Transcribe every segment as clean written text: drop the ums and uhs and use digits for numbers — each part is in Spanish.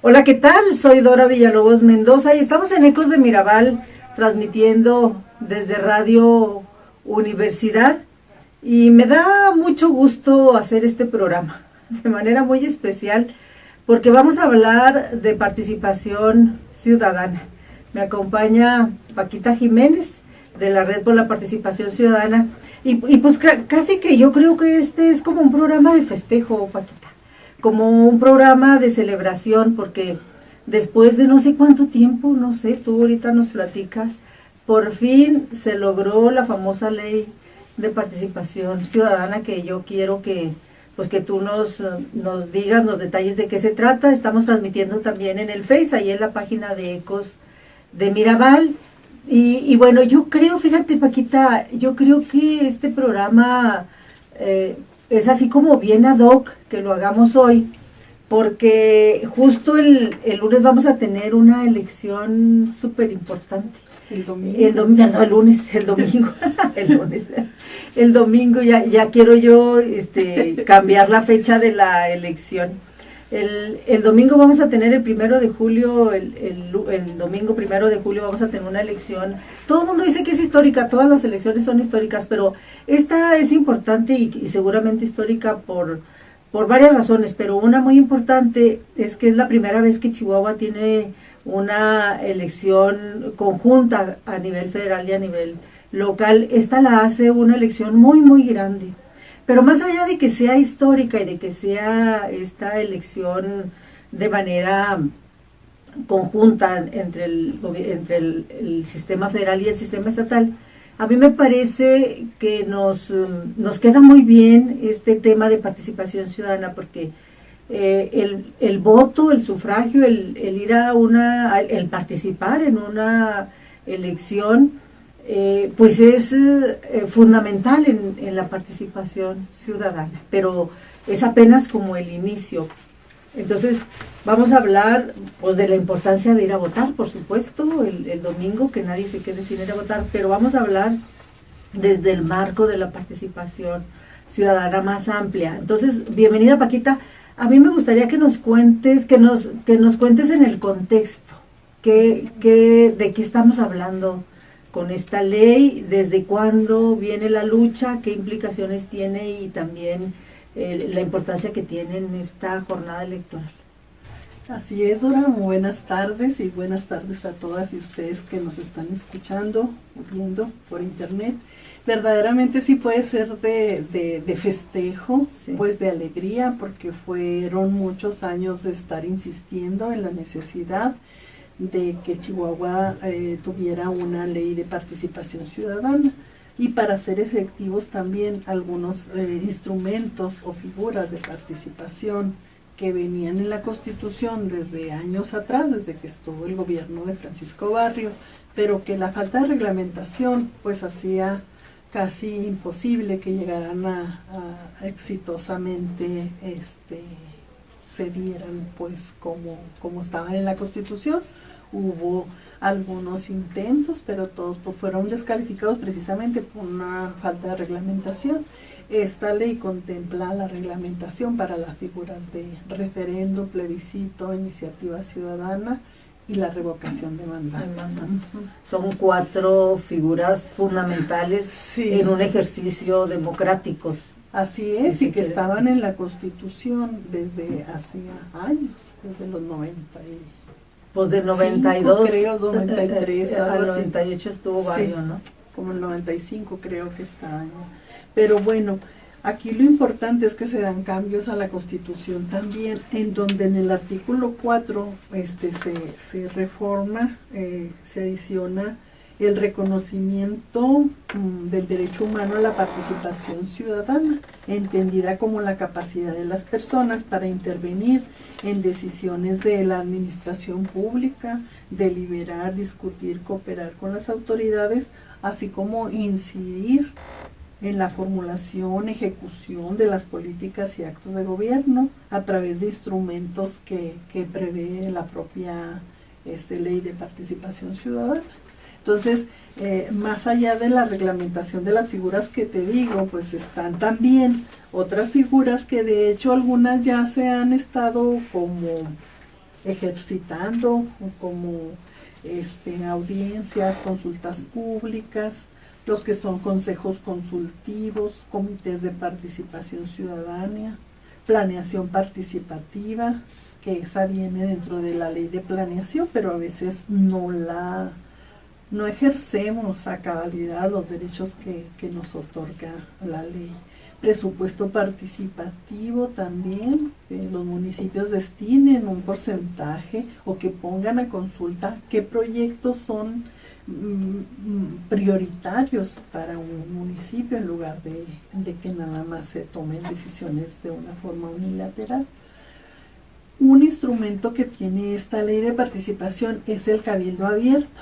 Hola, ¿qué tal? Soy Dora Villalobos Mendoza y estamos en Ecos de Mirabal, transmitiendo desde Radio Universidad, y me da mucho gusto hacer este programa de manera muy especial porque vamos a hablar de participación ciudadana. Me acompaña Paquita Jiménez de la Red por la Participación Ciudadana y pues casi que yo creo que este es como un programa de festejo, Paquita, como un programa de celebración, porque después de no sé cuánto tiempo, no sé, tú ahorita nos platicas, por fin se logró la famosa ley de participación ciudadana, que yo quiero que pues que tú nos digas los detalles de qué se trata. Estamos transmitiendo también en el Face, ahí en la página de Ecos de Mirabal. Y bueno, yo creo, fíjate Paquita, yo creo que este programa es así como bien ad hoc que lo hagamos hoy, porque justo el lunes vamos a tener una elección súper importante. El domingo. Perdón, el lunes, el domingo, el lunes. El domingo ya quiero yo cambiar la fecha de la elección. El domingo vamos a tener el 1 de julio, el domingo 1 de julio vamos a tener una elección. Todo el mundo dice que es histórica, todas las elecciones son históricas, pero esta es importante y seguramente histórica por varias razones, pero una muy importante es que es la primera vez que Chihuahua tiene una elección conjunta a nivel federal y a nivel local. Esta la hace una elección muy, muy grande. Pero más allá de que sea histórica y de que sea esta elección de manera conjunta entre el sistema federal y el sistema estatal, a mí me parece que nos queda muy bien este tema de participación ciudadana, porque el voto, el sufragio, el ir el participar en una elección, pues es fundamental en la participación ciudadana, pero es apenas como el inicio. Entonces vamos a hablar pues de la importancia de ir a votar, por supuesto, el domingo, que nadie se quede sin ir a votar, pero vamos a hablar desde el marco de la participación ciudadana más amplia. Entonces, bienvenida Paquita. A mí me gustaría que nos cuentes, que nos cuentes en el contexto, de qué estamos hablando con esta ley, desde cuándo viene la lucha, qué implicaciones tiene y también la importancia que tiene en esta jornada electoral. Así es, Dora, muy buenas tardes y buenas tardes a todas y ustedes que nos están escuchando, viendo por internet. Verdaderamente sí puede ser de festejo, sí, pues de alegría, porque fueron muchos años de estar insistiendo en la necesidad de que Chihuahua tuviera una ley de participación ciudadana, y para ser efectivos también algunos instrumentos o figuras de participación que venían en la Constitución desde años atrás, desde que estuvo el gobierno de Francisco Barrio, pero que la falta de reglamentación pues hacía casi imposible que llegaran a exitosamente se dieran pues como estaban en la Constitución. Hubo algunos intentos, pero todos fueron descalificados precisamente por una falta de reglamentación. Esta ley contempla la reglamentación para las figuras de referendo, plebiscito, iniciativa ciudadana y la revocación de mandato. Son 4 figuras fundamentales, sí, en un ejercicio democrático. Así es, sí, y que estaban en la Constitución desde hacía años, desde los 90 pues del 92, creo, 93, al 98 estuvo Barrio, sí, ¿no? Como el 95 creo que está. Pero bueno, aquí lo importante es que se dan cambios a la Constitución también, en donde en el artículo 4 se reforma, se adiciona el reconocimiento del derecho humano a la participación ciudadana, entendida como la capacidad de las personas para intervenir en decisiones de la administración pública, deliberar, discutir, cooperar con las autoridades, así como incidir en la formulación, ejecución de las políticas y actos de gobierno a través de instrumentos que prevé la propia ley de participación ciudadana. Entonces, más allá de la reglamentación de las figuras que te digo, pues están también otras figuras que de hecho algunas ya se han estado como ejercitando como audiencias, consultas públicas, los que son consejos consultivos, comités de participación ciudadana, planeación participativa, que esa viene dentro de la ley de planeación, pero a veces no ejercemos a cabalidad los derechos que nos otorga la ley. Presupuesto participativo también, que los municipios destinen un porcentaje o que pongan a consulta qué proyectos son prioritarios para un municipio en lugar de que nada más se tomen decisiones de una forma unilateral. Un instrumento que tiene esta ley de participación es el cabildo abierto,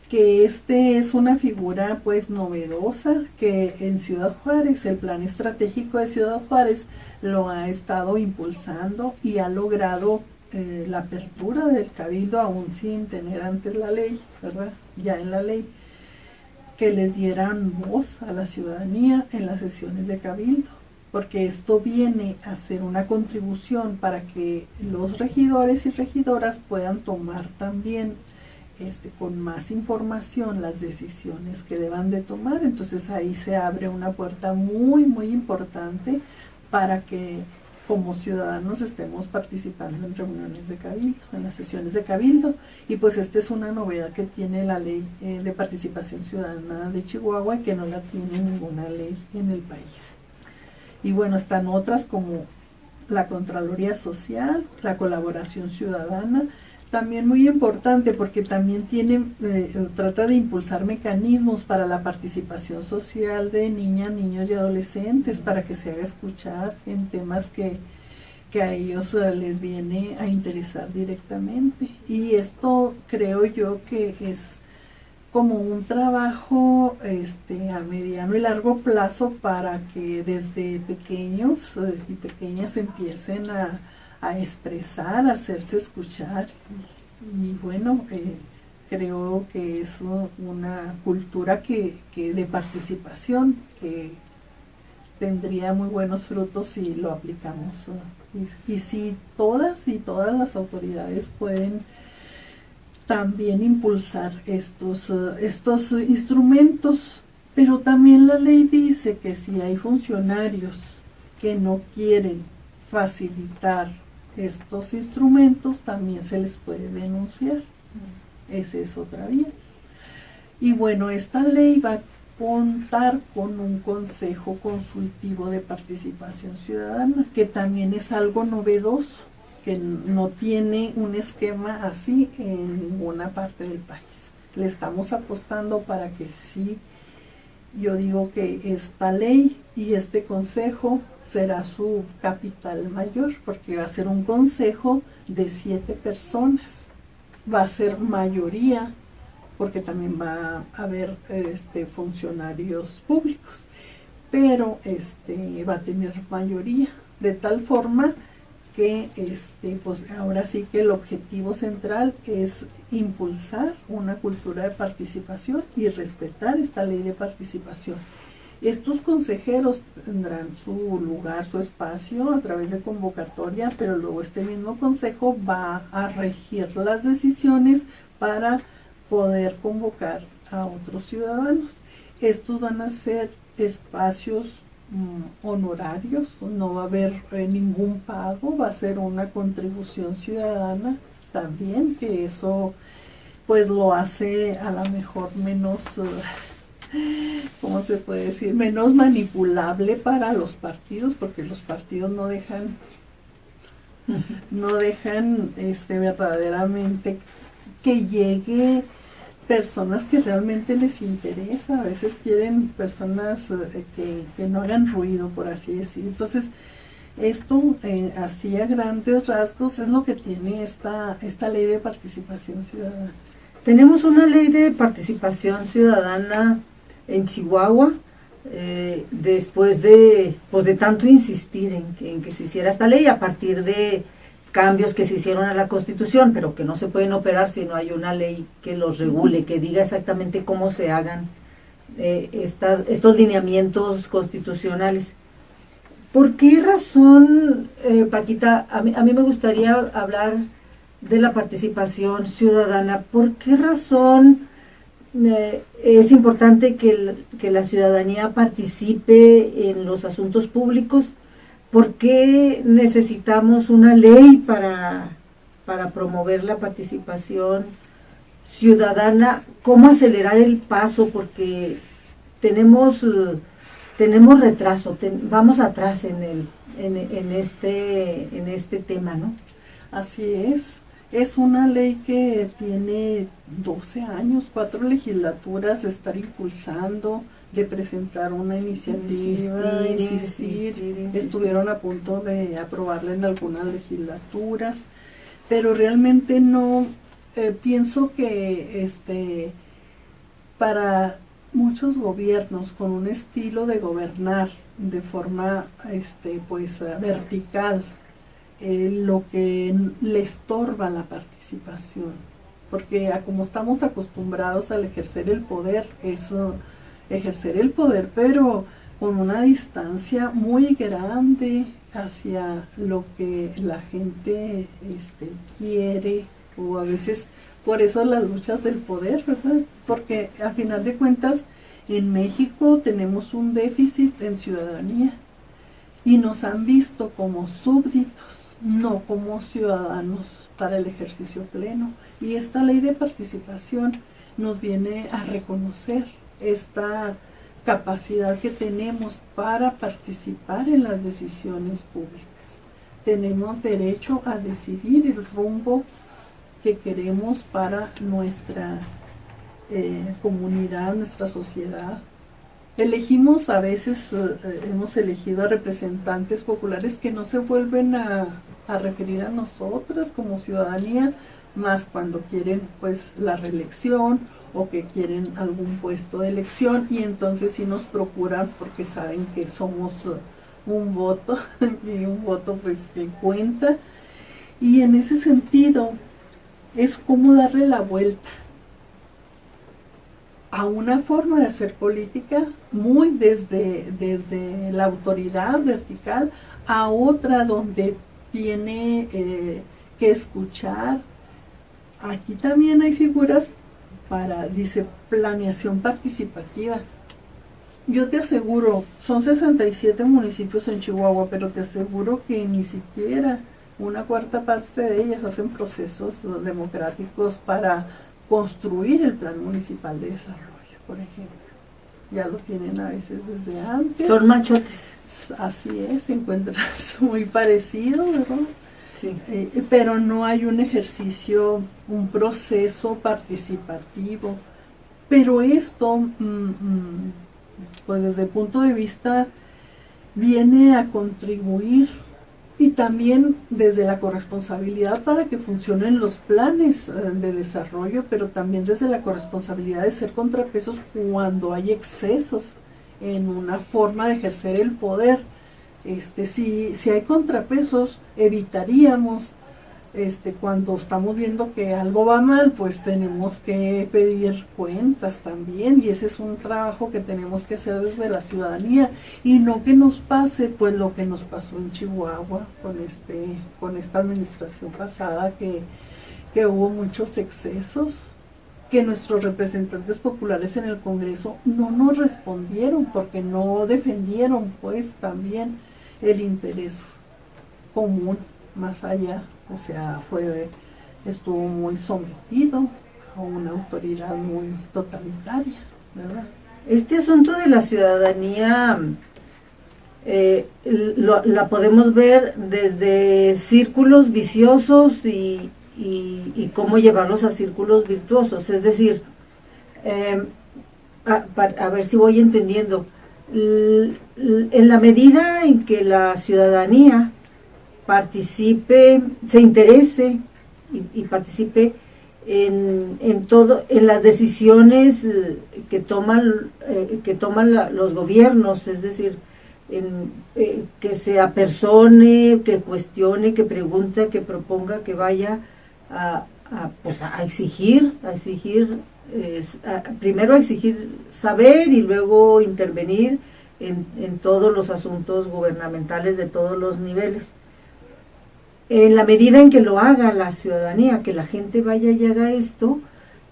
que es una figura pues novedosa que en Ciudad Juárez, el plan estratégico de Ciudad Juárez lo ha estado impulsando y ha logrado la apertura del cabildo, aún sin tener antes la ley, ¿verdad? Ya en la ley, que les dieran voz a la ciudadanía en las sesiones de cabildo, porque esto viene a ser una contribución para que los regidores y regidoras puedan tomar también con más información las decisiones que deban de tomar. Entonces ahí se abre una puerta muy, muy importante para que como ciudadanos estemos participando en reuniones de cabildo, en las sesiones de cabildo. Y pues esta es una novedad que tiene la ley de participación ciudadana de Chihuahua, que no la tiene ninguna ley en el país. Y bueno, están otras como la Contraloría Social, la colaboración ciudadana, también muy importante porque también trata de impulsar mecanismos para la participación social de niñas, niños y adolescentes para que se haga escuchar en temas que a ellos les viene a interesar directamente. Y esto creo yo que es como un trabajo a mediano y largo plazo para que desde pequeños y pequeñas empiecen a expresar, a hacerse escuchar y bueno, creo que es una cultura que de participación que tendría muy buenos frutos si lo aplicamos y si todas las autoridades pueden también impulsar estos instrumentos, pero también la ley dice que si hay funcionarios que no quieren facilitar estos instrumentos, también se les puede denunciar. Esa es otra vía. Y bueno, esta ley va a contar con un consejo consultivo de participación ciudadana, que también es algo novedoso, que no tiene un esquema así en ninguna parte del país. Le estamos apostando para que sí. Yo digo que esta ley y este consejo será su capital mayor, porque va a ser un consejo de 7 personas. Va a ser mayoría, porque también va a haber funcionarios públicos, pero va a tener mayoría, de tal forma que pues ahora sí que el objetivo central es impulsar una cultura de participación y respetar esta ley de participación. Estos consejeros tendrán su lugar, su espacio a través de convocatoria, pero luego este mismo consejo va a regir las decisiones para poder convocar a otros ciudadanos. Estos van a ser espacios honorarios, no va a haber ningún pago, va a ser una contribución ciudadana también, que eso pues lo hace a lo mejor menos, ¿cómo se puede decir? Menos manipulable para los partidos, porque los partidos no dejan verdaderamente que llegue personas que realmente les interesa. A veces quieren personas que no hagan ruido, por así decir. Entonces, esto así a grandes rasgos es lo que tiene esta ley de participación ciudadana. Tenemos una ley de participación ciudadana en Chihuahua, después de tanto insistir en que se hiciera esta ley a partir de cambios que se hicieron a la Constitución, pero que no se pueden operar si no hay una ley que los regule, que diga exactamente cómo se hagan estos lineamientos constitucionales. ¿Por qué razón, Paquita? A mí me gustaría hablar de la participación ciudadana. ¿Por qué razón es importante que la ciudadanía participe en los asuntos públicos? ¿Por qué necesitamos una ley para promover la participación ciudadana? ¿Cómo acelerar el paso? Porque tenemos retraso, vamos atrás en este tema, ¿no? Así es. Es una ley que tiene 12 años, 4 legislaturas de estar impulsando, de presentar una iniciativa, insistir. Estuvieron a punto de aprobarla en algunas legislaturas, pero realmente no, pienso que para muchos gobiernos con un estilo de gobernar de forma vertical, lo que le estorba la participación, porque como estamos acostumbrados al ejercer el poder, ejercer el poder, pero con una distancia muy grande hacia lo que la gente quiere, o a veces por eso las luchas del poder, ¿verdad? Porque a final de cuentas en México tenemos un déficit en ciudadanía y nos han visto como súbditos, no como ciudadanos para el ejercicio pleno. Y esta ley de participación nos viene a reconocer esta capacidad que tenemos para participar en las decisiones públicas. Tenemos derecho a decidir el rumbo que queremos para nuestra comunidad, nuestra sociedad. Elegimos a veces, hemos elegido a representantes populares que no se vuelven a referir a nosotros como ciudadanía, más cuando quieren pues la reelección o que quieren algún puesto de elección, y entonces sí nos procuran porque saben que somos un voto y un voto pues que cuenta, y en ese sentido es como darle la vuelta a una forma de hacer política muy desde la autoridad vertical a otra donde tiene que escuchar. Aquí también hay figuras dice, planeación participativa. Yo te aseguro, son 67 municipios en Chihuahua, pero te aseguro que ni siquiera una cuarta parte de ellas hacen procesos democráticos para construir el plan municipal de desarrollo, por ejemplo. Ya lo tienen a veces desde antes. Son machotes. Así es, se encuentras muy parecido, ¿verdad? Sí. Pero no hay un ejercicio, un proceso participativo. Pero esto, pues desde el punto de vista, viene a contribuir, y también desde la corresponsabilidad para que funcionen los planes de desarrollo, pero también desde la corresponsabilidad de ser contrapesos cuando hay excesos en una forma de ejercer el poder. Si hay contrapesos, evitaríamos cuando estamos viendo que algo va mal, pues tenemos que pedir cuentas también, y ese es un trabajo que tenemos que hacer desde la ciudadanía, y no que nos pase pues lo que nos pasó en Chihuahua con esta administración pasada, que hubo muchos excesos, que nuestros representantes populares en el Congreso no nos respondieron porque no defendieron pues también el interés común más allá. O sea, estuvo muy sometido a una autoridad muy totalitaria, ¿verdad? Este asunto de la ciudadanía la podemos ver desde círculos viciosos y cómo llevarlos a círculos virtuosos. Es decir, a ver si voy entendiendo, en la medida en que la ciudadanía participe, se interese y participe en todo, en las decisiones que toman los gobiernos, es decir, que se apersone, que cuestione, que pregunte, que proponga, que vaya a exigir, primero a exigir saber y luego intervenir en todos los asuntos gubernamentales de todos los niveles. En la medida en que lo haga la ciudadanía, que la gente vaya y haga esto,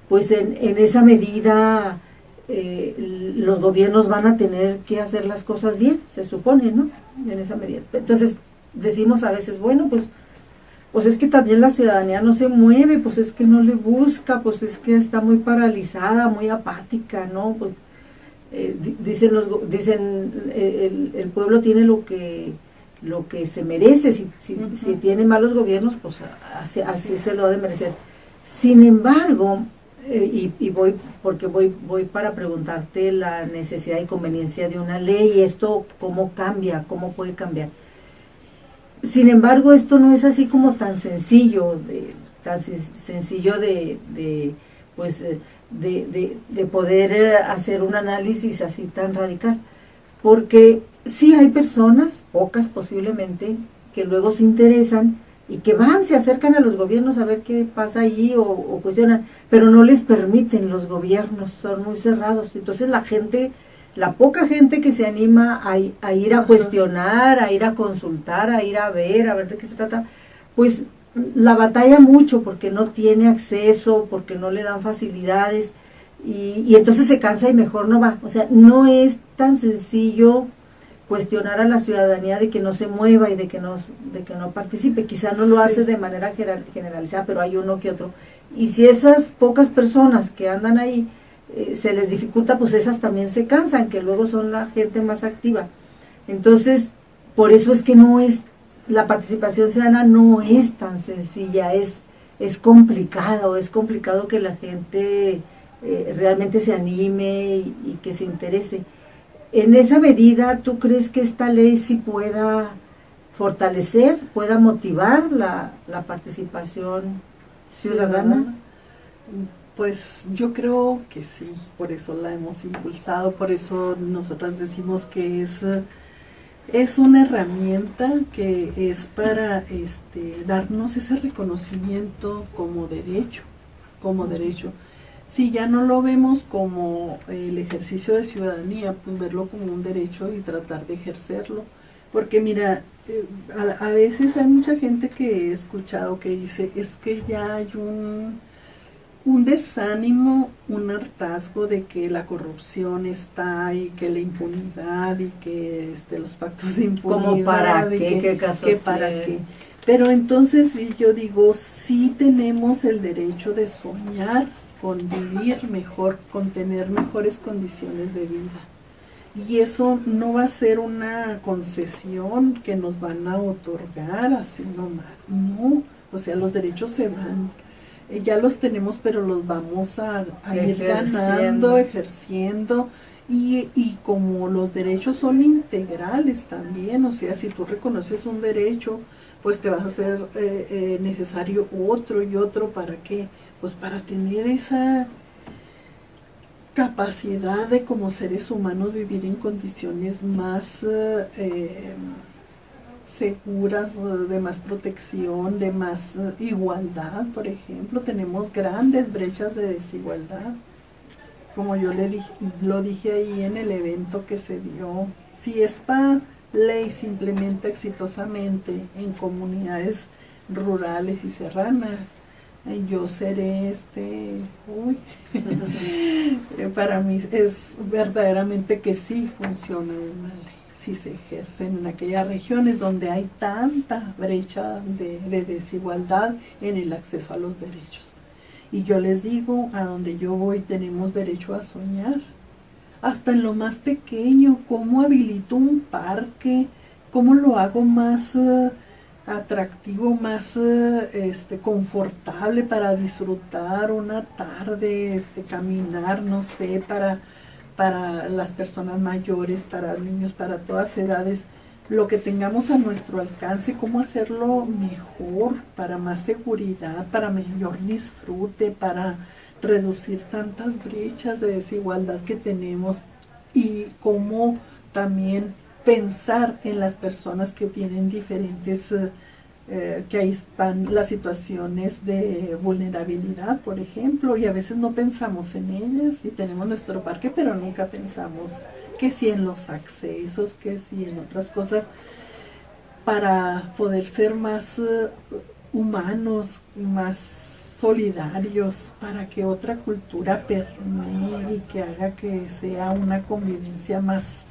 pues en esa medida los gobiernos van a tener que hacer las cosas bien, se supone, ¿no? En esa medida. Entonces decimos a veces, bueno, pues es que también la ciudadanía no se mueve, pues es que no le busca, pues es que está muy paralizada, muy apática, ¿no? Pues dicen el pueblo tiene lo que se merece, si tiene malos gobiernos, pues así se lo ha de merecer. Sin embargo, y voy para preguntarte la necesidad y conveniencia de una ley, y esto cómo cambia, cómo puede cambiar. Sin embargo, esto no es así como tan sencillo, de poder hacer un análisis así tan radical, porque sí hay personas, pocas posiblemente, que luego se interesan y que se acercan a los gobiernos a ver qué pasa allí o cuestionan, pero no les permiten los gobiernos, son muy cerrados. Entonces la poca gente que se anima a ir a cuestionar, a ir a consultar, a ir a ver de qué se trata, pues la batalla mucho porque no tiene acceso, porque no le dan facilidades y entonces se cansa y mejor no va. O sea, no es tan sencillo cuestionar a la ciudadanía de que no se mueva y de que no participe. Quizá no lo hace de manera generalizada, pero hay uno que otro. Y si esas pocas personas que andan ahí se les dificulta, pues esas también se cansan, que luego son la gente más activa. Entonces, por eso es que la participación ciudadana no es tan sencilla, es complicado que la gente realmente se anime y que se interese. En esa medida, ¿tú crees que esta ley sí pueda fortalecer, pueda motivar la participación ciudadana? Pues yo creo que sí, por eso la hemos impulsado, por eso nosotras decimos que es una herramienta que es para darnos ese reconocimiento como derecho. Si ya no lo vemos como el ejercicio de ciudadanía, pues verlo como un derecho y tratar de ejercerlo. Porque mira, a veces hay mucha gente que he escuchado que dice, es que ya hay un desánimo, un hartazgo de que la corrupción está y que la impunidad y que los pactos de impunidad. ¿Cómo para qué? ¿Qué caso? ¿Qué para qué? Pero entonces yo digo, sí tenemos el derecho de soñar con vivir mejor, con tener mejores condiciones de vida. Y eso no va a ser una concesión que nos van a otorgar así nomás, no, o sea, los derechos se van, ya los tenemos, pero los vamos a ir ganando, ejerciendo, y como los derechos son integrales también, o sea, si tú reconoces un derecho, pues te vas a hacer necesario otro y otro, ¿para qué? Pues para tener esa capacidad de como seres humanos vivir en condiciones más seguras, de más protección, de más igualdad. Por ejemplo, tenemos grandes brechas de desigualdad, como yo lo dije ahí en el evento que se dio. Si esta ley se implementa exitosamente en comunidades rurales y serranas, yo seré para mí es verdaderamente que sí funciona una ley, si se ejercen en aquellas regiones donde hay tanta brecha de desigualdad en el acceso a los derechos. Y yo les digo, a donde yo voy tenemos derecho a soñar, hasta en lo más pequeño, cómo habilito un parque, cómo lo hago más atractivo, más confortable para disfrutar una tarde, caminar, no sé, para las personas mayores, para niños, para todas edades, lo que tengamos a nuestro alcance, cómo hacerlo mejor, para más seguridad, para mayor disfrute, para reducir tantas brechas de desigualdad que tenemos, y cómo también pensar en las personas que tienen diferentes, que ahí están las situaciones de vulnerabilidad, por ejemplo, y a veces no pensamos en ellas, y tenemos nuestro parque, pero nunca pensamos que sí en los accesos, que sí en otras cosas. para poder ser más humanos, más solidarios, para que otra cultura permee y que haga que sea una convivencia más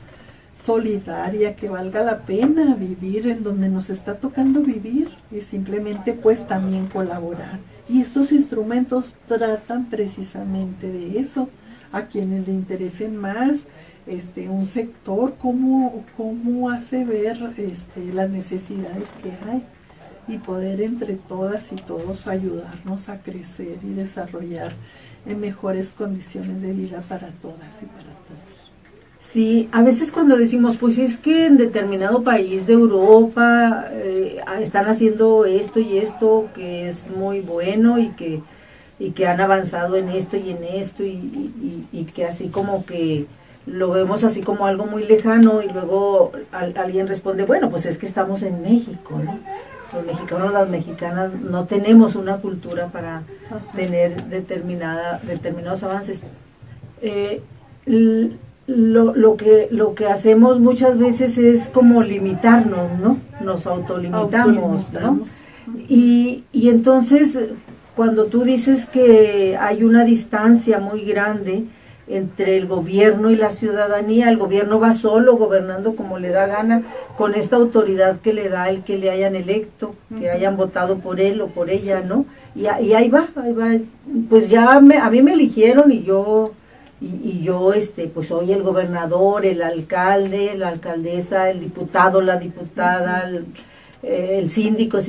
solidaria, que valga la pena vivir en donde nos está tocando vivir y simplemente pues también colaborar. Y estos instrumentos tratan precisamente de eso, a quienes le interesen más un sector, cómo hace ver las necesidades que hay y poder entre todas y todos ayudarnos a crecer y desarrollar en mejores condiciones de vida para todas y para todos. Sí, a veces cuando decimos, pues es que en determinado país de Europa están haciendo esto y esto que es muy bueno y que han avanzado en esto y en esto y que así como que lo vemos así como algo muy lejano y luego alguien responde, bueno, pues es que estamos en México, ¿no? Los mexicanos, las mexicanas no tenemos una cultura para tener determinados avances. Lo que hacemos muchas veces es como limitarnos, ¿no? Nos autolimitamos, ¿no? Y entonces, cuando tú dices que hay una distancia muy grande entre el gobierno y la ciudadanía, el gobierno va solo, gobernando como le da gana, con esta autoridad que le da el que le hayan electo, que hayan votado por él o por ella, ¿no? Y ahí va, pues ya a mí me eligieron y yo pues soy el gobernador, el alcalde, la alcaldesa, el diputado, la diputada, el síndica,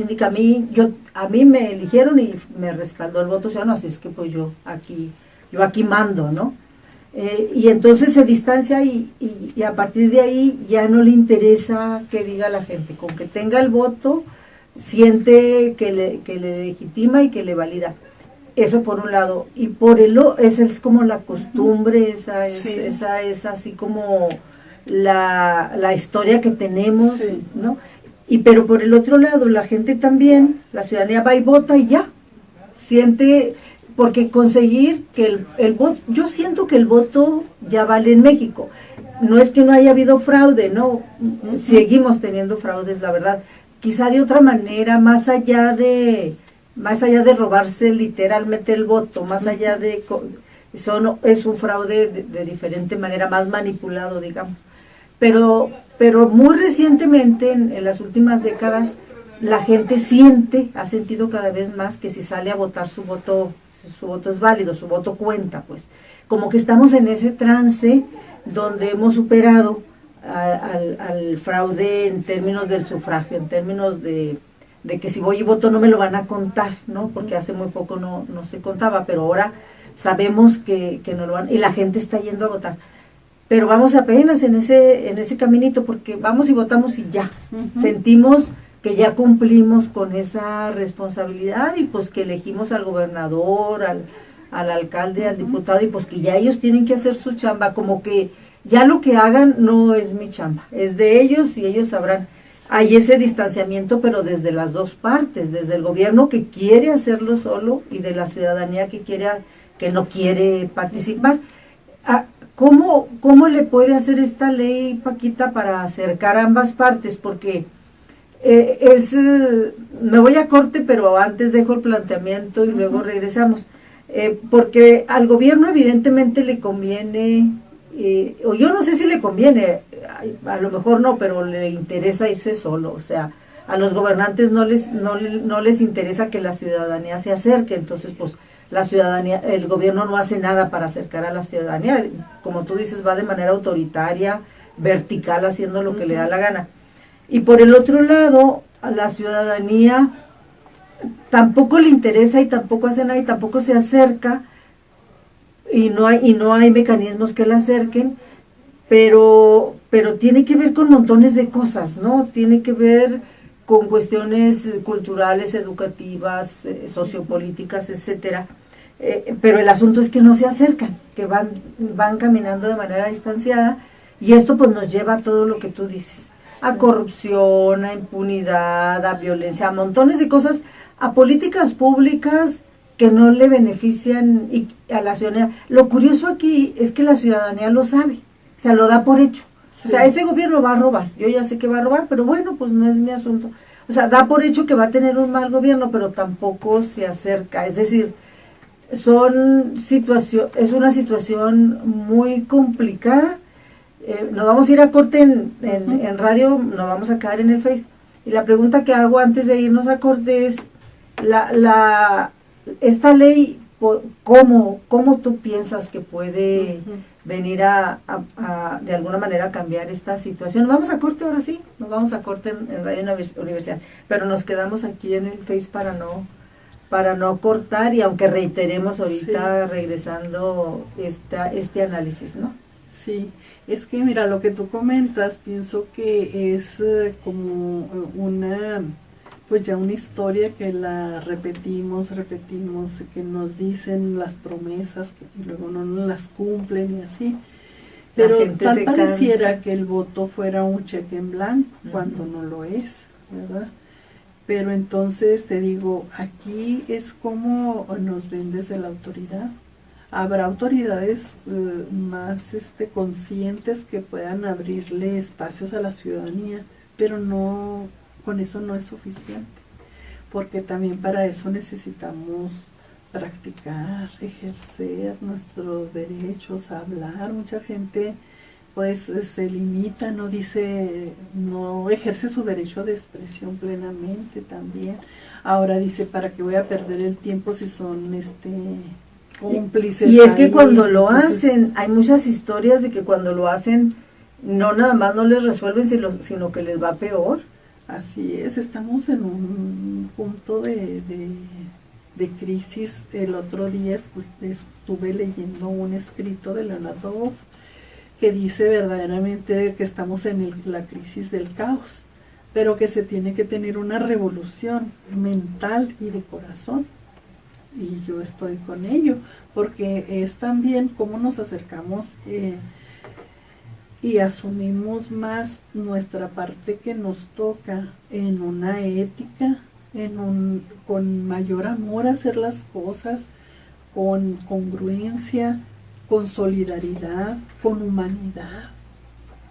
a mí me eligieron y me respaldó el voto ciudadano, así es que pues yo aquí mando, ¿no? Y entonces se distancia y a partir de ahí ya no le interesa qué diga la gente, con que tenga el voto siente que le legitima y que le valida. Eso por un lado, y por el otro, esa es como la costumbre, esa es así como la historia que tenemos, sí, ¿no? Pero por el otro lado, la gente también, la ciudadanía va y vota y ya, siente, porque conseguir que el voto, yo siento que el voto ya vale en México, no es que no haya habido fraude, no, seguimos teniendo fraudes, la verdad, quizá de otra manera, más allá de robarse literalmente el voto, más allá de es un fraude de diferente manera, más manipulado, digamos. Pero muy recientemente, en las últimas décadas, la gente ha sentido cada vez más que si sale a votar su voto es válido, su voto cuenta, pues. Como que estamos en ese trance donde hemos superado al fraude en términos del sufragio, en términos de que si voy y voto no me lo van a contar, ¿no? Porque hace muy poco no se contaba, pero ahora sabemos que no lo van, y la gente está yendo a votar. Pero vamos apenas en ese caminito, porque vamos y votamos y ya. Sentimos que ya cumplimos con esa responsabilidad y pues que elegimos al gobernador, al alcalde, al diputado, y pues que ya ellos tienen que hacer su chamba, como que ya lo que hagan no es mi chamba, es de ellos y ellos sabrán. Hay ese distanciamiento, pero desde las dos partes, desde el gobierno que quiere hacerlo solo y de la ciudadanía que no quiere participar. ¿Cómo le puede hacer esta ley, Paquita, para acercar a ambas partes? Porque me voy a corte, pero antes dejo el planteamiento y luego regresamos. Porque al gobierno evidentemente le conviene, o yo no sé si le conviene, a lo mejor no, pero le interesa irse solo, o sea, a los gobernantes no les interesa que la ciudadanía se acerque, entonces pues la ciudadanía, el gobierno no hace nada para acercar a la ciudadanía, como tú dices, va de manera autoritaria, vertical, haciendo lo que le da la gana. Y por el otro lado, a la ciudadanía tampoco le interesa y tampoco hace nada y tampoco se acerca, y no hay mecanismos que la acerquen, pero tiene que ver con montones de cosas, ¿no? Tiene que ver con cuestiones culturales, educativas, sociopolíticas, etcétera. Pero el asunto es que no se acercan, que van caminando de manera distanciada, y esto pues nos lleva a todo lo que tú dices, a corrupción, a impunidad, a violencia, a montones de cosas, a políticas públicas que no le benefician a la ciudadanía. Lo curioso aquí es que la ciudadanía lo sabe, o sea, lo da por hecho. O sea, ese gobierno va a robar, yo ya sé que va a robar, pero bueno, pues no es mi asunto. O sea, da por hecho que va a tener un mal gobierno, pero tampoco se acerca. Es decir, es una situación muy complicada. Nos vamos a ir a corte en radio, nos vamos a quedar en el Face. Y la pregunta que hago antes de irnos a corte es, esta ley, ¿cómo tú piensas que puede venir de alguna manera a cambiar esta situación? Vamos a corte ahora sí, nos vamos a corte en Radio Universidad, pero nos quedamos aquí en el Face para no cortar, y aunque reiteremos ahorita regresando este análisis, ¿no? Sí, es que mira, lo que tú comentas, pienso que es como pues ya una historia que la repetimos, que nos dicen las promesas y luego no nos las cumplen y así. Pero tal pareciera que el voto fuera un cheque en blanco, cuando no lo es, ¿verdad? Pero entonces te digo, aquí es como nos ven desde la autoridad. Habrá autoridades más conscientes que puedan abrirle espacios a la ciudadanía, pero no, con eso no es suficiente, porque también para eso necesitamos practicar, ejercer nuestros derechos, hablar. Mucha gente pues se limita, no ejerce su derecho de expresión plenamente también. Ahora dice, ¿para qué voy a perder el tiempo si son cómplices? Y es que cuando lo hacen, hay muchas historias de que cuando lo hacen, no nada más no les resuelven, sino que les va peor. Así es, estamos en un punto de crisis. El otro día estuve leyendo un escrito de Leonardo Boff que dice verdaderamente que estamos en la crisis del caos, pero que se tiene que tener una revolución mental y de corazón. Y yo estoy con ello, porque es también cómo nos acercamos y asumimos más nuestra parte que nos toca en una ética, con mayor amor a hacer las cosas, con congruencia, con solidaridad, con humanidad,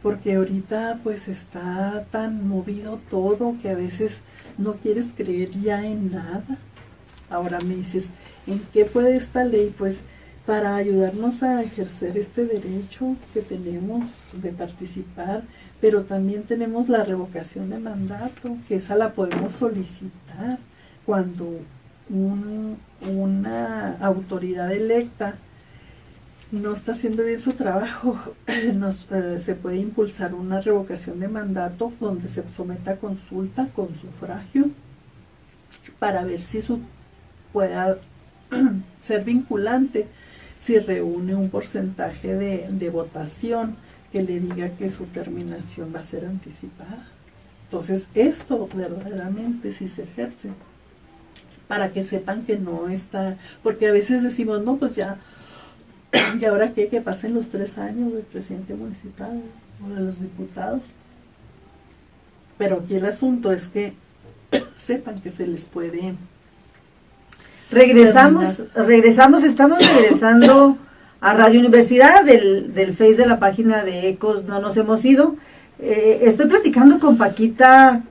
porque ahorita pues está tan movido todo que a veces no quieres creer ya en nada. Ahora me dices, ¿en qué puede esta ley? Pues para ayudarnos a ejercer este derecho que tenemos de participar, pero también tenemos la revocación de mandato, que esa la podemos solicitar cuando una autoridad electa no está haciendo bien su trabajo. Se puede impulsar una revocación de mandato donde se someta a consulta con sufragio para ver si pueda ser vinculante, si reúne un porcentaje de votación que le diga que su terminación va a ser anticipada. Entonces esto verdaderamente sí se ejerce, para que sepan que no está, porque a veces decimos, no, pues ya, ¿y ahora qué? Que pasen los 3 años del presidente municipal o de los diputados. Pero aquí el asunto es que sepan que se les puede... Regresamos, estamos regresando a Radio Universidad, del Face de la página de Ecos No Nos Hemos Ido. Estoy platicando con Paquita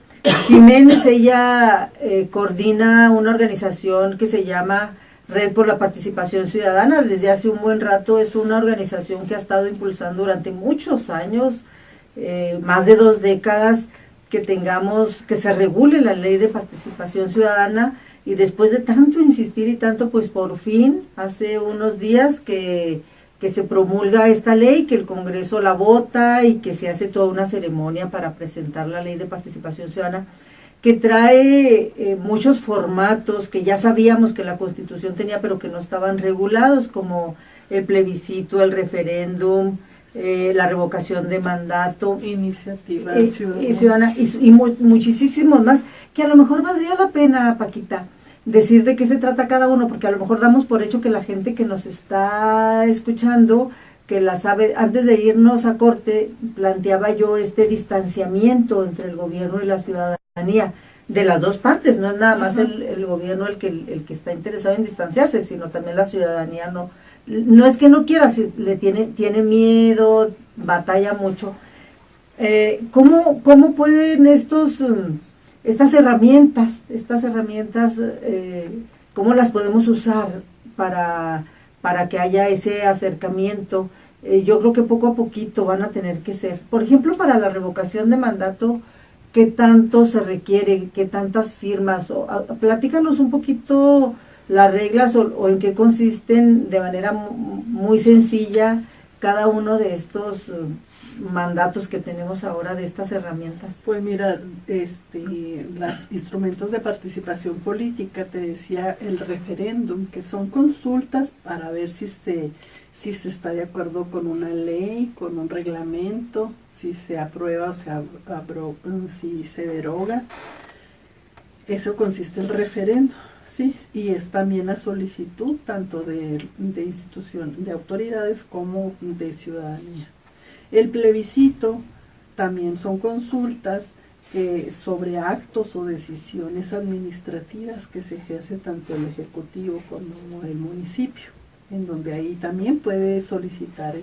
Jiménez. Ella coordina una organización que se llama Red por la Participación Ciudadana. Desde hace un buen rato es una organización que ha estado impulsando durante muchos años, más de 2 décadas, que se regule la ley de participación ciudadana. Y después de tanto insistir y tanto, pues por fin, hace unos días que se promulga esta ley, que el Congreso la vota y que se hace toda una ceremonia para presentar la ley de participación ciudadana, que trae muchos formatos que ya sabíamos que la Constitución tenía, pero que no estaban regulados, como el plebiscito, el referéndum, la revocación de mandato, iniciativa ciudadana y muchísimos más, que a lo mejor valdría la pena, Paquita, decir de qué se trata cada uno, porque a lo mejor damos por hecho que la gente que nos está escuchando, que la sabe. Antes de irnos a corte, planteaba yo este distanciamiento entre el gobierno y la ciudadanía, de las dos partes. No es nada más el gobierno el que está interesado en distanciarse, sino también la ciudadanía. No es que no quiera, tiene miedo, batalla mucho, ¿Cómo pueden estas herramientas, cómo las podemos usar para que haya ese acercamiento? Yo creo que poco a poquito van a tener que ser. Por ejemplo, para la revocación de mandato, ¿qué tanto se requiere? ¿Qué tantas firmas? Platícanos un poquito las reglas o en qué consisten de manera muy sencilla cada uno de estos mandatos que tenemos ahora, de estas herramientas. Pues mira, los instrumentos de participación política, te decía el referéndum, que son consultas para ver si se está de acuerdo con una ley, con un reglamento, si se aprueba o si se deroga. Eso consiste el referéndum, ¿sí? Y es también a solicitud tanto de autoridades como de ciudadanía. El plebiscito también son consultas sobre actos o decisiones administrativas que se ejerce tanto el Ejecutivo como el municipio, en donde ahí también puede solicitar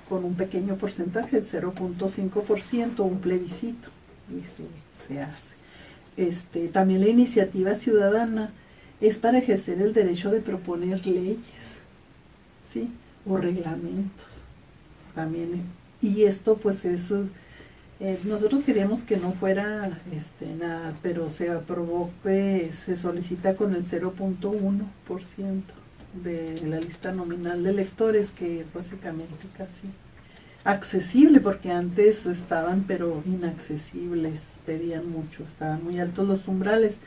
con un pequeño porcentaje, el 0.5%, un plebiscito, y se hace. También la iniciativa ciudadana es para ejercer el derecho de proponer leyes, ¿sí? O reglamentos. También, y esto pues es, nosotros queríamos que no fuera nada, pero se aprobó que se solicita con el 0.1% de la lista nominal de electores, que es básicamente casi accesible, porque antes estaban pero inaccesibles, pedían mucho, estaban muy altos los umbrales.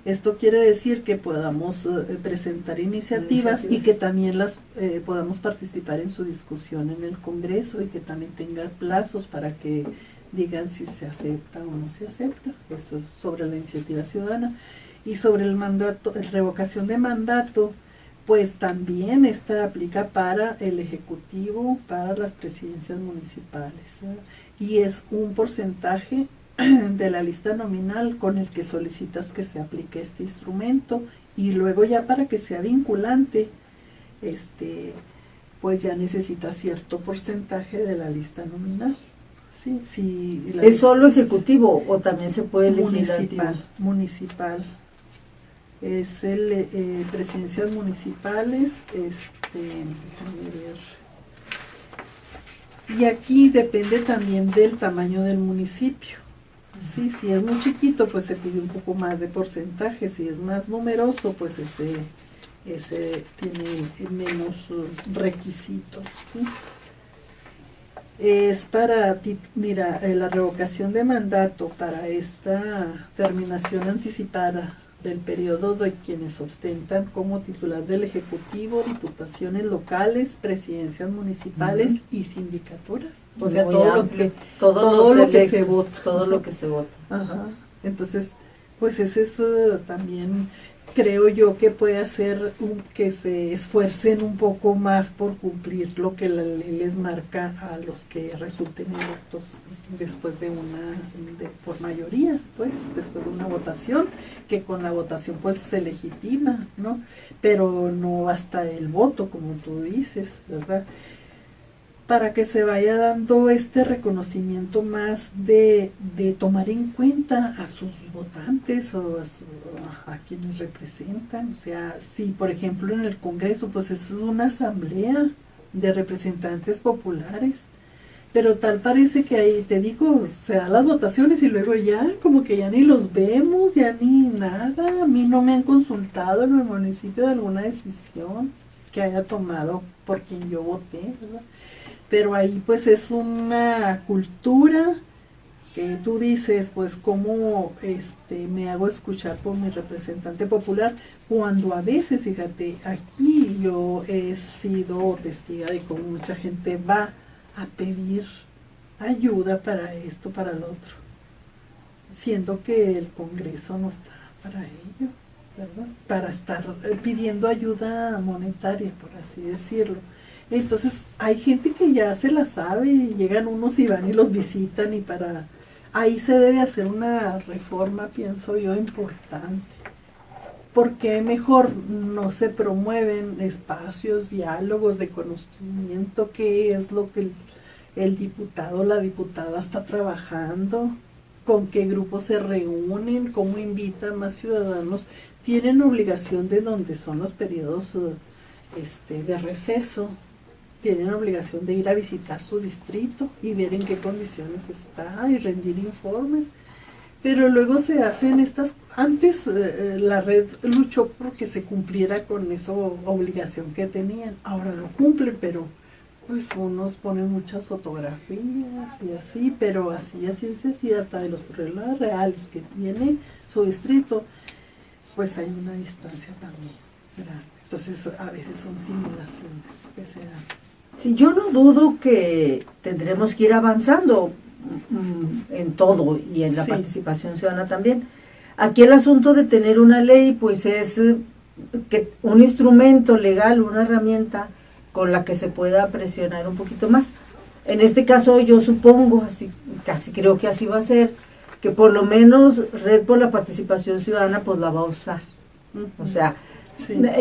Esto quiere decir que podamos presentar iniciativas y que también las podamos participar en su discusión en el Congreso, y que también tenga plazos para que digan si se acepta o no se acepta. Esto es sobre la iniciativa ciudadana. Y sobre el mandato, revocación de mandato, pues también esta aplica para el Ejecutivo, para las presidencias municipales, ¿sí? Y es un porcentaje de la lista nominal con el que solicitas que se aplique este instrumento, y luego ya para que sea vinculante, pues ya necesita cierto porcentaje de la lista nominal. Sí, sí, ¿Es solo ejecutivo o también se puede legislativo? Municipal. Es presidencias municipales, déjame ver. Y aquí depende también del tamaño del municipio. Sí, si es muy chiquito, pues se pide un poco más de porcentaje. Si es más numeroso, pues ese tiene menos requisitos, ¿sí? Es mira, la revocación de mandato para esta terminación anticipada del periodo de quienes ostentan como titular del Ejecutivo, diputaciones locales, presidencias municipales y sindicaturas. O sea, todo lo que se vota. Todo lo que se vota. Ajá. Entonces, pues ese es también, creo yo, que puede hacer que se esfuercen un poco más por cumplir lo que la ley les marca a los que resulten electos después por mayoría, pues, después de una votación, que con la votación pues se legitima, ¿no? Pero no basta el voto, como tú dices, ¿verdad? Para que se vaya dando este reconocimiento más de tomar en cuenta a sus votantes o a quienes representan. O sea, si por ejemplo en el Congreso pues es una asamblea de representantes populares, pero tal parece que ahí, te digo, se dan las votaciones y luego ya como que ya ni los vemos, ya ni nada. A mí no me han consultado en el municipio de alguna decisión que haya tomado por quien yo voté, ¿verdad? Pero ahí pues es una cultura que tú dices, pues cómo me hago escuchar por mi representante popular, cuando a veces, fíjate, aquí yo he sido testiga de cómo mucha gente va a pedir ayuda para esto, para lo otro, siendo que el Congreso no está para ello, ¿verdad? Para estar pidiendo ayuda monetaria, por así decirlo. Entonces hay gente que ya se la sabe, y llegan unos y van y los visitan, y ahí se debe hacer una reforma, pienso yo, importante. Porque mejor no se promueven espacios, diálogos de conocimiento, qué es lo que el diputado, la diputada está trabajando, con qué grupos se reúnen, cómo invitan más ciudadanos, tienen obligación de donde son los periodos de receso, tienen obligación de ir a visitar su distrito y ver en qué condiciones está y rendir informes. Pero luego se hacen antes la red luchó porque se cumpliera con esa obligación que tenían, ahora lo cumplen, pero pues unos ponen muchas fotografías y así, pero así a ciencia cierta de los problemas reales que tiene su distrito, pues hay una distancia también grande. Entonces a veces son simulaciones que se dan. Sí, yo no dudo que tendremos que ir avanzando en todo y en la participación ciudadana también. Aquí el asunto de tener una ley, pues es que un instrumento legal, una herramienta con la que se pueda presionar un poquito más. En este caso yo supongo, así casi creo que así va a ser, que por lo menos Red por la Participación Ciudadana pues la va a usar. O sea,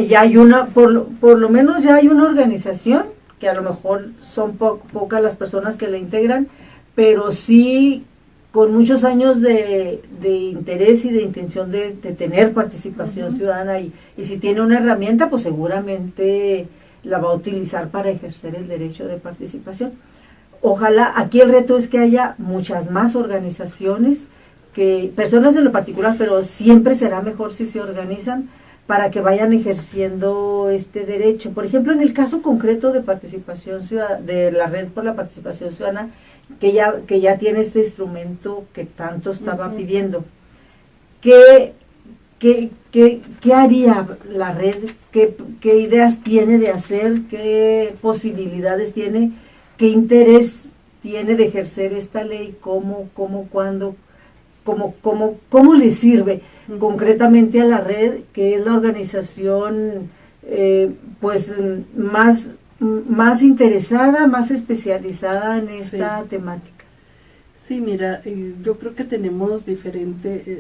ya hay por lo menos ya hay una organización, que a lo mejor son pocas las personas que la integran, pero sí con muchos años de interés y de intención de tener participación ciudadana, y si tiene una herramienta, pues seguramente la va a utilizar para ejercer el derecho de participación. Ojalá, aquí el reto es que haya muchas más organizaciones, personas en lo particular, pero siempre será mejor si se organizan para que vayan ejerciendo este derecho. Por ejemplo, en el caso concreto de participación ciudadana, de la Red por la Participación Ciudadana, que ya tiene este instrumento que tanto estaba pidiendo, ¿qué haría la red? ¿Qué ideas tiene de hacer? ¿Qué posibilidades tiene? ¿Qué interés tiene de ejercer esta ley? ¿Cómo, cuándo? ¿Cómo le sirve concretamente a la red, que es la organización pues más interesada, más especializada en esta temática? Sí, mira, yo creo que tenemos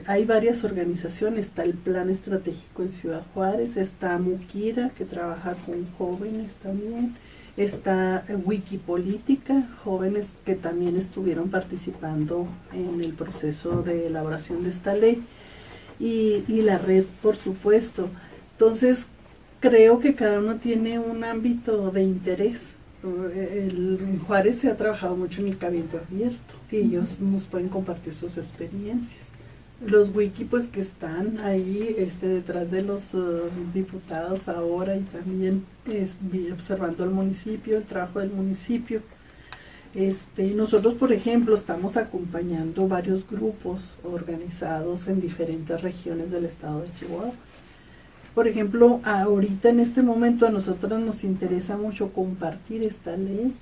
hay varias organizaciones. Está el Plan Estratégico en Ciudad Juárez, está Mukira, que trabaja con jóvenes también, está Wikipolítica, jóvenes que también estuvieron participando en el proceso de elaboración de esta ley, y la red, por supuesto. Entonces, creo que cada uno tiene un ámbito de interés. En Juárez se ha trabajado mucho en el Cabildo Abierto, y ellos nos pueden compartir sus experiencias. Los wiki, pues, que están ahí detrás de los diputados ahora, y también observando el municipio, el trabajo del municipio. Nosotros, por ejemplo, estamos acompañando varios grupos organizados en diferentes regiones del estado de Chihuahua. Por ejemplo, ahorita en este momento a nosotros nos interesa mucho compartir esta ley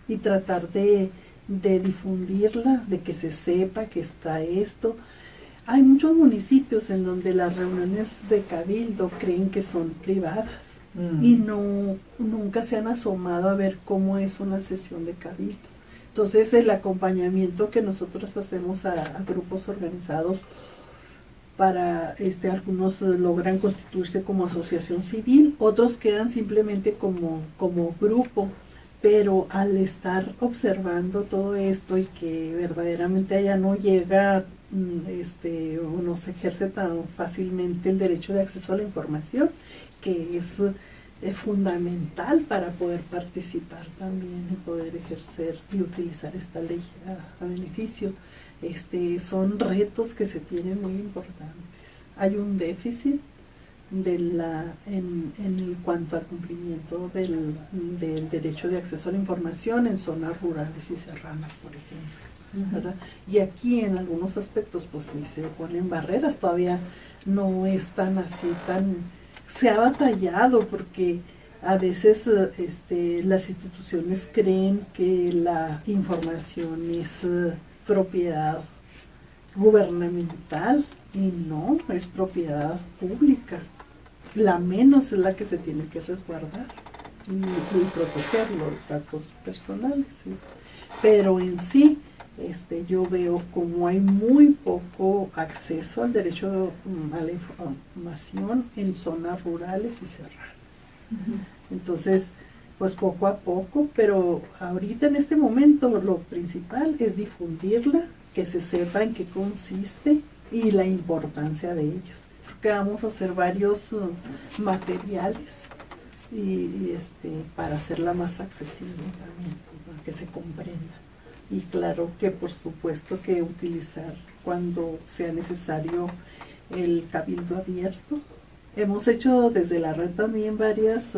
y tratar de difundirla, de que se sepa que está esto. Hay muchos municipios en donde las reuniones de cabildo creen que son privadas y nunca se han asomado a ver cómo es una sesión de cabildo. Entonces, el acompañamiento que nosotros hacemos a grupos organizados, para algunos logran constituirse como asociación civil, otros quedan simplemente como grupo, pero al estar observando todo esto y que verdaderamente allá no llega o no se ejerce tan fácilmente el derecho de acceso a la información, que es fundamental para poder participar también y poder ejercer y utilizar esta ley a beneficio. Son retos que se tienen muy importantes. Hay un déficit en cuanto al cumplimiento del derecho de acceso a la información en zonas rurales y serranas, por ejemplo, ¿verdad? Y aquí en algunos aspectos pues sí se ponen barreras, todavía no es tan así, se ha batallado, porque a veces las instituciones creen que la información es propiedad gubernamental, y no, es propiedad pública. La menos es la que se tiene que resguardar y proteger los datos personales. Pero en sí, yo veo como hay muy poco acceso al derecho a la información en zonas rurales y serranas. Entonces, pues poco a poco, pero ahorita en este momento lo principal es difundirla, que se sepa en qué consiste y la importancia de ellos. Que vamos a hacer varios materiales y para hacerla más accesible también, para que se comprenda. Y claro que por supuesto que utilizar cuando sea necesario el cabildo abierto. Hemos hecho desde la red también varias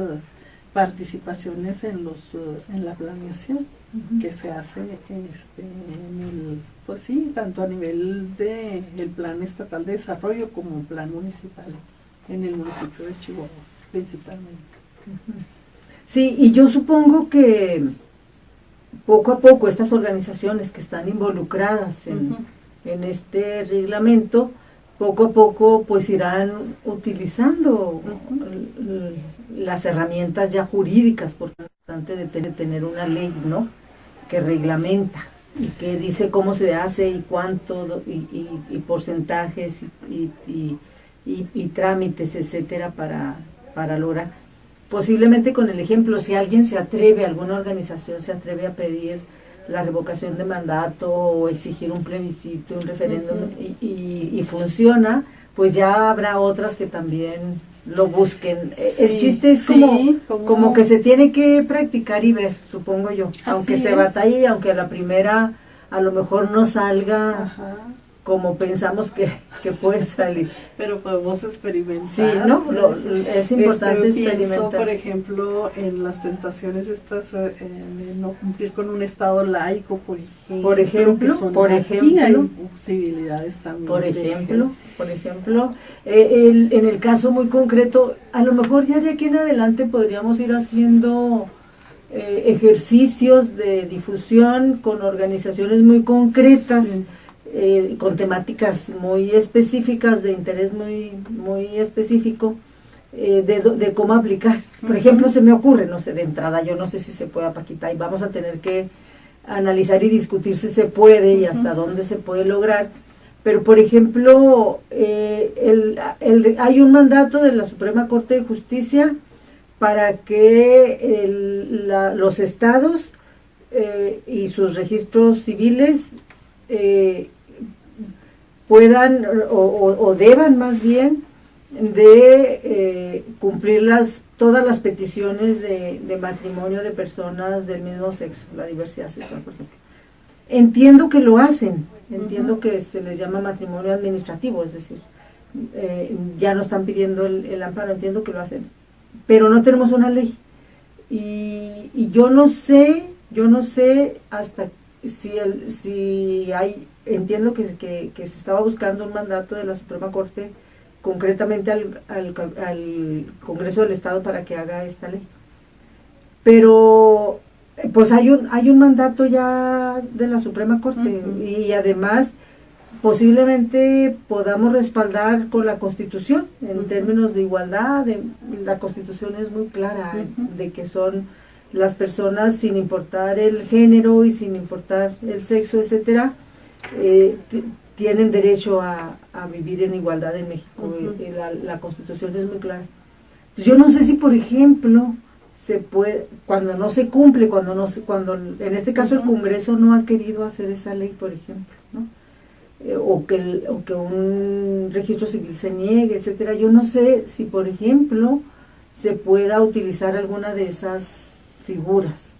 participaciones en la planeación que se hace pues sí, tanto a nivel de el plan estatal de desarrollo como el plan municipal en el municipio de Chihuahua principalmente. Sí, y yo supongo que poco a poco estas organizaciones que están involucradas en este reglamento, poco a poco pues irán utilizando las herramientas ya jurídicas, porque es importante de tener una ley, ¿no?, que reglamenta y que dice cómo se hace y cuánto y porcentajes y trámites, etcétera, para lograr. Posiblemente con el ejemplo, si alguien se atreve, alguna organización se atreve a pedir la revocación de mandato o exigir un plebiscito, un referéndum, y funciona, pues ya habrá otras que también lo busquen. Sí, el chiste es como que se tiene que practicar y ver, supongo yo, aunque se batalle, aunque a la primera a lo mejor no salga. Ajá. Como pensamos que puede salir. Pero podemos experimentar. Sí, ¿no? Es importante experimentar. Pienso, por ejemplo, en las tentaciones estas de no cumplir con un estado laico, por ejemplo. Aquí hay posibilidades también. Por ejemplo, en el caso muy concreto, a lo mejor ya de aquí en adelante podríamos ir haciendo ejercicios de difusión con organizaciones muy concretas. Sí. Con temáticas muy específicas, de interés muy específico, de cómo aplicar. Por ejemplo, se me ocurre, no sé, de entrada, yo no sé si se pueda, Paquita, y vamos a tener que analizar y discutir si se puede y hasta dónde se puede lograr. Pero, por ejemplo, hay un mandato de la Suprema Corte de Justicia para que los estados y sus registros civiles puedan o deban más bien de cumplir todas las peticiones de matrimonio de personas del mismo sexo, la diversidad sexual, por ejemplo. Entiendo que lo hacen, entiendo que se les llama matrimonio administrativo, es decir, ya no están pidiendo el amparo, entiendo que lo hacen, pero no tenemos una ley. Y yo no sé hasta si hay, entiendo que se estaba buscando un mandato de la Suprema Corte concretamente al Congreso del Estado para que haga esta ley, pero pues hay un mandato ya de la Suprema Corte y además posiblemente podamos respaldar con la Constitución en términos de igualdad. La Constitución es muy clara de que son las personas, sin importar el género y sin importar el sexo, etcétera, tienen derecho a vivir en igualdad en México. La Constitución es muy clara. Yo no sé si, por ejemplo, se puede, cuando no se cumple, cuando en este caso el Congreso no ha querido hacer esa ley, por ejemplo, ¿no? O que un registro civil se niegue, etcétera. Yo no sé si, por ejemplo, se pueda utilizar alguna de esas figuras,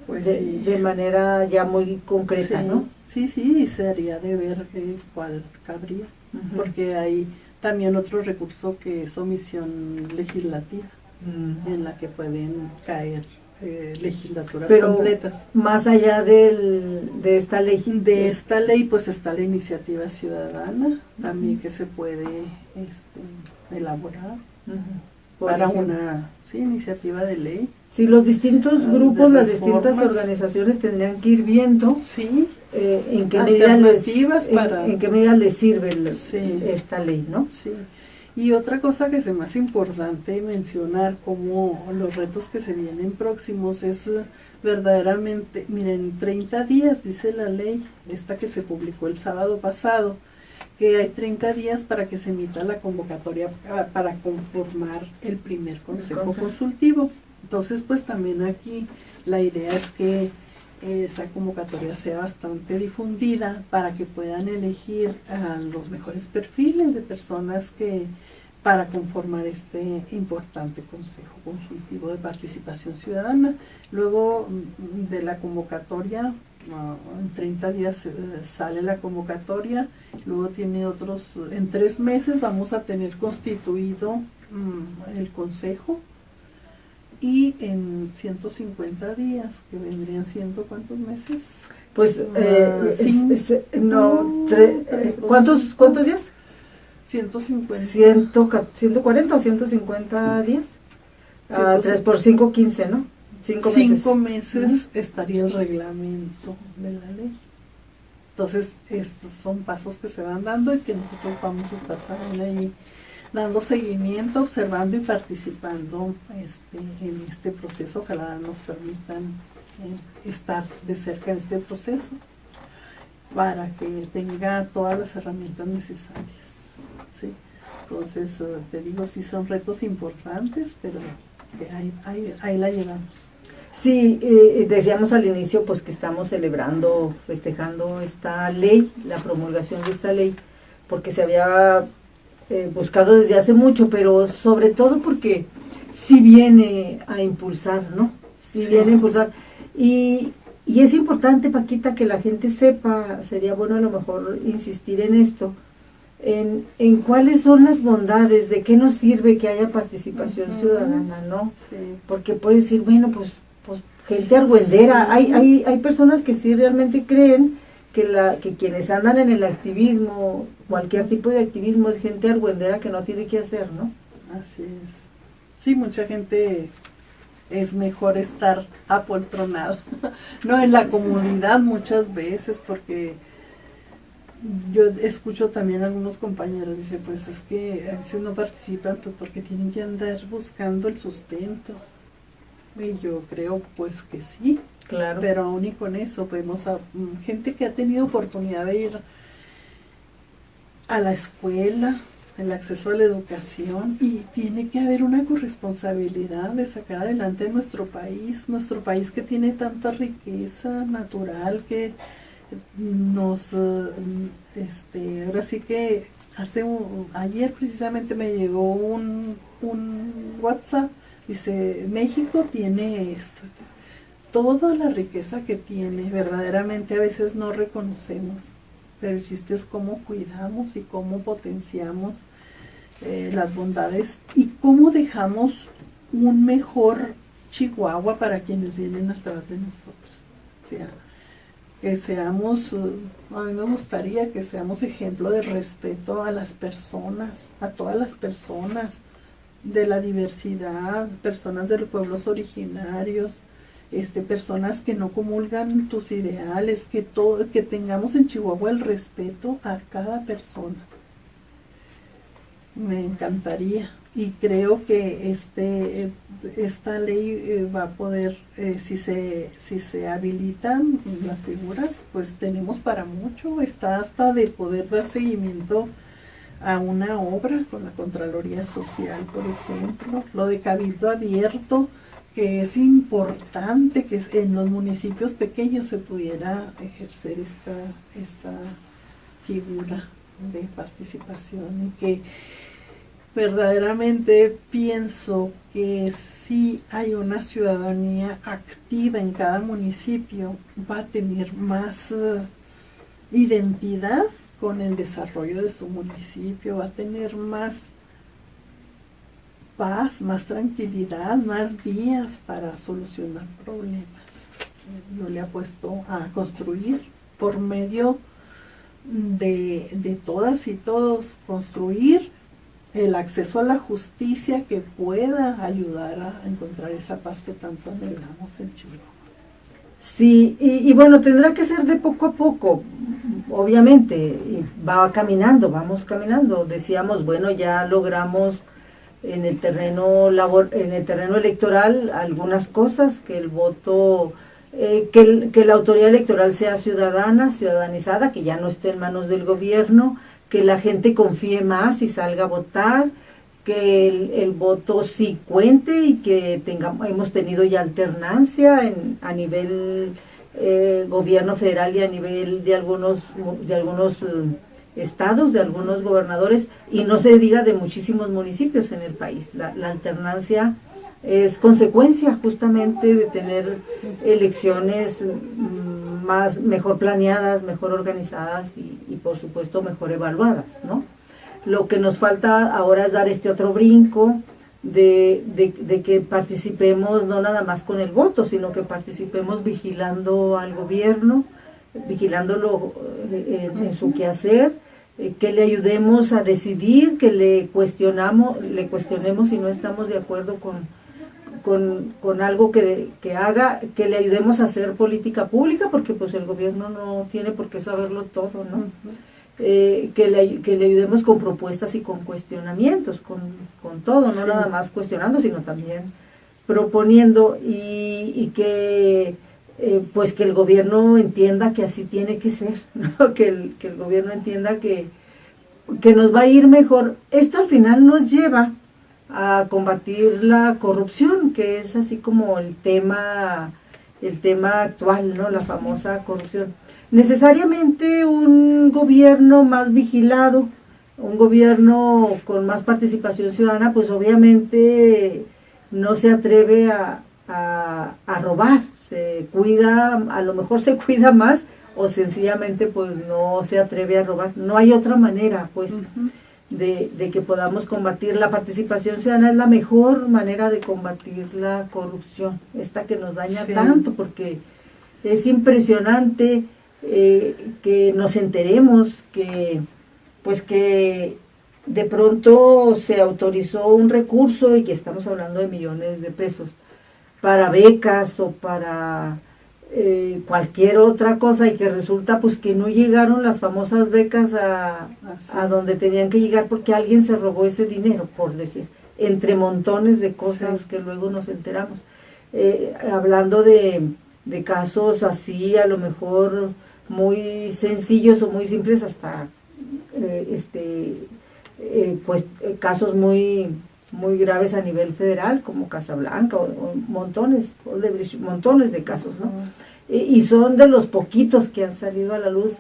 pues de manera ya muy concreta, sí, ¿no? Sí, sería de ver cuál cabría, porque hay también otro recurso que es omisión legislativa, en la que pueden caer legislaturas completas. Más allá de esta ley. De esta ley, pues está la iniciativa ciudadana, también que se puede elaborar para una iniciativa de ley. Sí, los distintos grupos, las distintas organizaciones tendrían que ir viendo en qué medida les sirve esta ley, ¿no? Sí. Y otra cosa que se me hace importante mencionar como los retos que se vienen próximos es verdaderamente, miren, 30 días dice la ley, esta que se publicó el sábado pasado, que hay 30 días para que se emita la convocatoria para conformar el primer consejo consultivo. Entonces, pues también aquí la idea es que esa convocatoria sea bastante difundida para que puedan elegir a los mejores perfiles de personas que para conformar este importante Consejo Consultivo de Participación Ciudadana. Luego de la convocatoria, en 30 días sale la convocatoria, luego tiene otros, en 3 meses vamos a tener constituido el Consejo, y en 150 días, que vendrían siendo ¿cuántos meses? Pues, ¿cuántos días? 150. 140 o 150 días. 3 por 150. 5, 15, ¿no? 5 meses. 5 meses estaría el reglamento de la ley. Entonces, estos son pasos que se van dando y que nosotros vamos a estar también ahí dando seguimiento, observando y participando en este proceso. Ojalá nos permitan estar de cerca en este proceso para que tenga todas las herramientas necesarias, ¿sí? Entonces, te digo, sí son retos importantes, pero que ahí la llevamos. Sí, decíamos al inicio pues que estamos celebrando, festejando esta ley, la promulgación de esta ley, porque se había buscado desde hace mucho, pero sobre todo porque sí viene a impulsar, ¿no? Sí viene a impulsar. Y es importante, Paquita, que la gente sepa, sería bueno a lo mejor insistir en esto, en cuáles son las bondades, de qué nos sirve que haya participación ciudadana, ¿no? Sí. Porque puede decir, bueno, pues gente argüendera, sí. hay personas que sí realmente creen que quienes andan en el activismo, cualquier tipo de activismo, es gente argüendera que no tiene que hacer, ¿no? Así es. Sí, mucha gente es mejor estar apoltronado, no en la comunidad muchas veces, porque yo escucho también a algunos compañeros, dice, pues es que a veces no participan pues porque tienen que andar buscando el sustento. Y yo creo pues que sí, claro, pero aún y con eso vemos a gente que ha tenido oportunidad de ir a la escuela, el acceso a la educación, y tiene que haber una corresponsabilidad de sacar adelante nuestro país que tiene tanta riqueza natural, que nos, ahora sí que ayer precisamente me llegó un WhatsApp. Dice, México tiene esto, toda la riqueza que tiene, verdaderamente a veces no reconocemos, pero el chiste es cómo cuidamos y cómo potenciamos las bondades y cómo dejamos un mejor Chihuahua para quienes vienen atrás de nosotros. O sea, que seamos, a mí me gustaría que seamos ejemplo de respeto a las personas, a todas las personas, de la diversidad, personas de los pueblos originarios, personas que no comulgan tus ideales, que tengamos en Chihuahua el respeto a cada persona. Me encantaría, y creo que esta ley va a poder, si se habilitan las figuras, pues tenemos para mucho. Está hasta de poder dar seguimiento a una obra con la Contraloría Social, por ejemplo, lo de Cabildo Abierto, que es importante que en los municipios pequeños se pudiera ejercer esta figura de participación, y que verdaderamente pienso que si hay una ciudadanía activa en cada municipio, va a tener más identidad con el desarrollo de su municipio, va a tener más paz, más tranquilidad, más vías para solucionar problemas. Yo le apuesto a construir por medio de todas y todos, construir el acceso a la justicia que pueda ayudar a encontrar esa paz que tanto anhelamos en Chihuahua. Sí, y bueno, tendrá que ser de poco a poco, obviamente, y vamos caminando. Decíamos, bueno, ya logramos en el terreno electoral algunas cosas, que el voto, que la autoridad electoral sea ciudadanizada, que ya no esté en manos del gobierno, que la gente confíe más y salga a votar, que el voto sí cuente y que hemos tenido ya alternancia a nivel gobierno federal y a nivel de algunos estados, de algunos gobernadores, y no se diga de muchísimos municipios en el país. La alternancia es consecuencia justamente de tener elecciones mejor planeadas, mejor organizadas y por supuesto mejor evaluadas, ¿no? Lo que nos falta ahora es dar este otro brinco de que participemos no nada más con el voto, sino que participemos vigilando al gobierno, vigilándolo en su quehacer, que le ayudemos a decidir, que le cuestionemos si no estamos de acuerdo con algo que haga, que le ayudemos a hacer política pública, porque pues el gobierno no tiene por qué saberlo todo, ¿no? Que le ayudemos con propuestas y con cuestionamientos, con todo, no nada más cuestionando, sino también proponiendo, y que pues que el gobierno entienda que así tiene que ser, ¿no? Que el gobierno entienda que nos va a ir mejor. Esto al final nos lleva a combatir la corrupción, que es así como el tema actual, ¿no? La famosa corrupción. Necesariamente un gobierno más vigilado, un gobierno con más participación ciudadana, pues obviamente no se atreve a robar, se cuida, a lo mejor se cuida más, o sencillamente pues no se atreve a robar. No hay otra manera pues de que podamos combatir. La participación ciudadana es la mejor manera de combatir la corrupción, esta que nos daña tanto, porque es impresionante que nos enteremos que de pronto se autorizó un recurso, y que estamos hablando de millones de pesos, para becas o para cualquier otra cosa, y que resulta pues que no llegaron las famosas becas a donde tenían que llegar, porque alguien se robó ese dinero, por decir, entre montones de cosas que luego nos enteramos. Hablando de casos así, a lo mejor muy sencillos o muy simples, hasta casos muy graves a nivel federal, como Casablanca, o montones de casos, ¿no? Y son de los poquitos que han salido a la luz.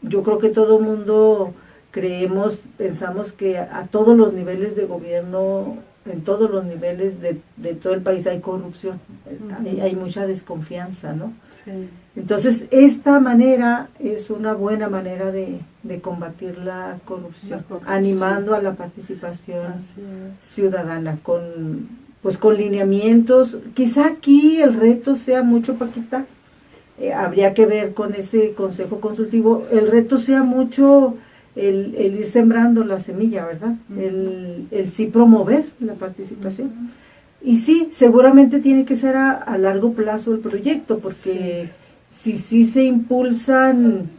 Yo creo que todo mundo pensamos que a todos los niveles de gobierno, en todos los niveles de todo el país hay corrupción, hay mucha desconfianza, ¿no? Sí. Entonces, esta manera es una buena manera de combatir la corrupción, animando a la participación ciudadana, con lineamientos. Quizá aquí el reto sea mucho, Paquita, habría que ver con ese consejo consultivo, el reto sea mucho el ir sembrando la semilla, ¿verdad? El sí promover la participación. Y sí, seguramente tiene que ser a largo plazo el proyecto, porque si se impulsan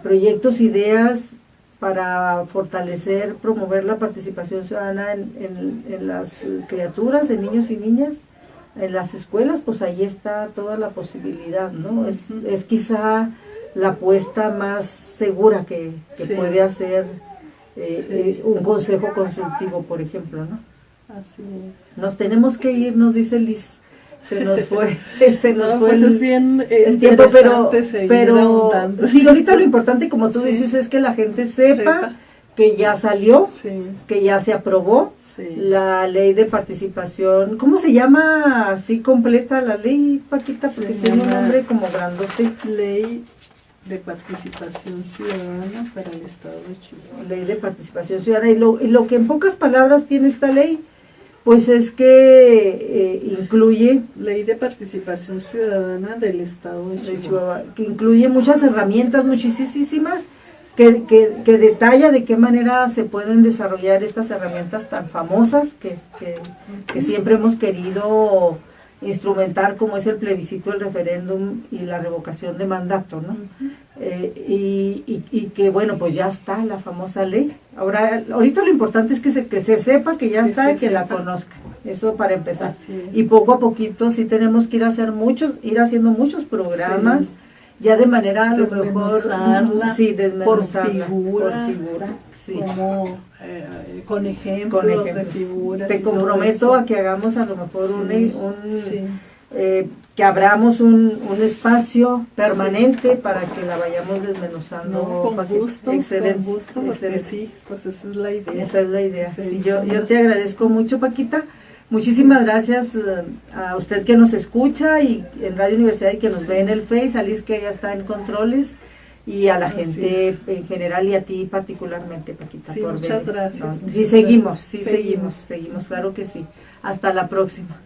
proyectos, ideas para fortalecer, promover la participación ciudadana en las criaturas, en niños y niñas, en las escuelas, pues ahí está toda la posibilidad, ¿no? Es quizá la apuesta más segura que puede hacer un consejo consultivo, por ejemplo, ¿no? Así es. Nos tenemos que ir, nos dice Liz. Se nos fue es bien el tiempo, pero sí, ahorita lo importante, como tú dices, es que la gente sepa que ya salió, que ya se aprobó la ley de participación. ¿Cómo se llama así completa la ley, Paquita? Porque tiene un nombre como grandote. Ley de participación ciudadana para el Estado de Chihuahua. Ley de participación ciudadana. Y lo que en pocas palabras tiene esta ley, pues es que incluye... Ley de participación ciudadana del Estado de Chihuahua. Que incluye muchas herramientas, muchísimas, que detalla de qué manera se pueden desarrollar estas herramientas tan famosas que siempre hemos querido instrumentar, como es el plebiscito, el referéndum y la revocación de mandato, ¿no? Y que bueno, pues ya está la famosa ley. Ahorita lo importante es que se sepa que ya está, que la conozca. Eso para empezar. Y poco a poquito sí tenemos que ir haciendo muchos programas, ya de manera a lo mejor, sí, por desmenuzarla, figura, por figura, sí. Como, con ejemplos de figuras. Te comprometo a que hagamos a lo mejor sí. Que abramos un espacio permanente para que la vayamos desmenuzando. No, con gusto, excelente, con gusto, porque excelente. sí, pues esa es la idea. Esa es la idea. Sí, Sí, yo te agradezco mucho, Paquita. Muchísimas gracias a usted que nos escucha y en Radio Universidad y que nos ve en el Face, a Liz que ya está en controles y a la gente en general y a ti particularmente, Paquita. Sí, muchas gracias. Sí, seguimos, claro que sí. Hasta la próxima.